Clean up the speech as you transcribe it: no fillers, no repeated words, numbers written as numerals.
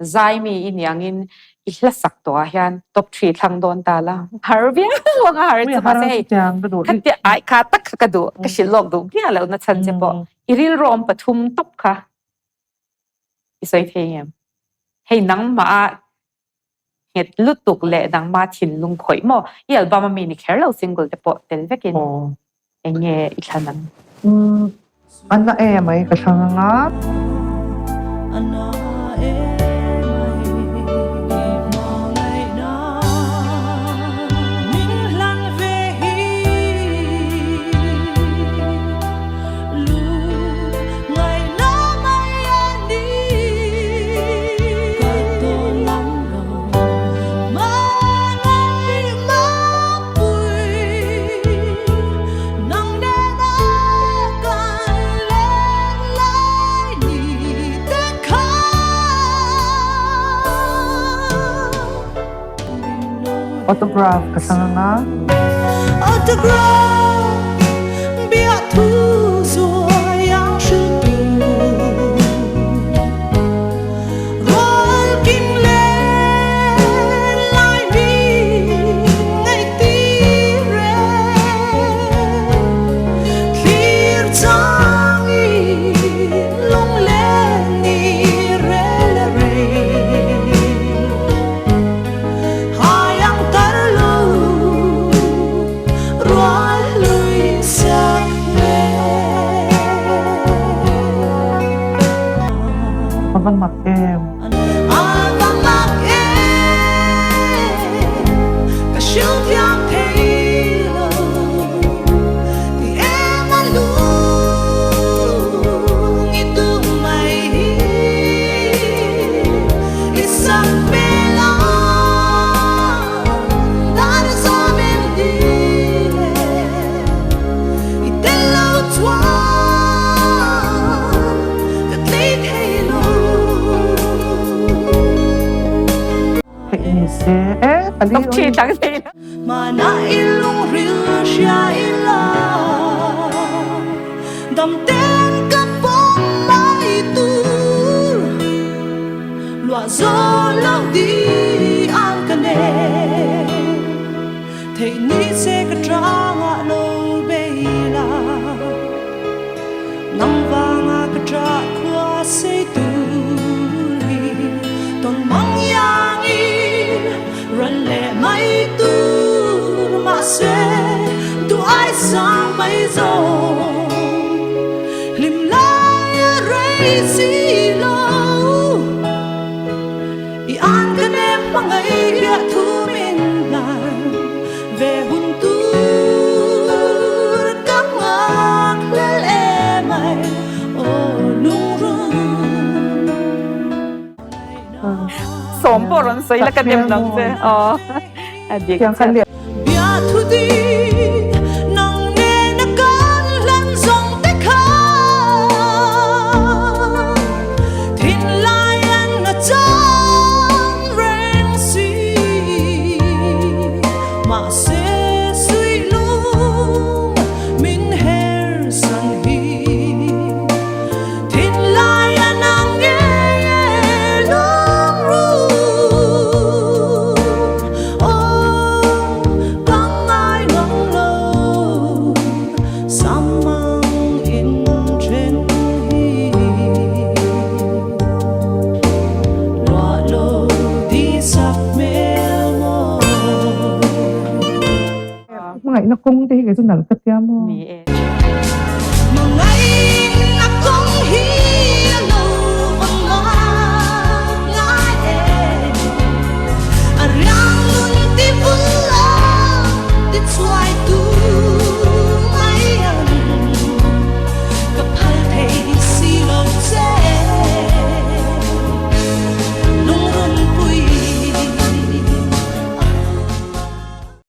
zai mi in yang in ihlasak to hian top 3 thlang don ta la harbia wanga har chu ma se khatte ai kha tak kha du ka shilok du bia lo na chan je po iril rom pathum top kha isoi theyem hei nang ma het lutuk le dang ma thin lung khoi mo i album mi ni kherlo single te po tel vekin enge ithanan Ana mai kasanga ana autograph kasanga autograph bia thu zual yang shu tu roll kim le lai mi ngai ti re clear chang i long le ni re le re Abang makem ka siêu thiang thấy lo thì em ăn luôn nghĩ tu mày Isabella đã ra bên đi i tên lâu tua top 3 thlang te mana ilung ril sha ila dam ten ka pom mai tu lua zo lo di an ka ne thei ni se ka tra nga lo be la nam va nga ka tra khwa se tu li ton mang yang i run le mai tu ma se tu ai sang mai zo lim lai rei si lo i an ka ne mangai ya thu min lan ve hun tu kam ngak le le mai o lung run som poron soi la ka dem nang se adik yang kan dia bia thu di nang ne na kan lan zong te kha thin lai an na chang reng si ma se sui lu min her san hi thin lai an ang ye long ru mga inakong te kay sunal katya mo ni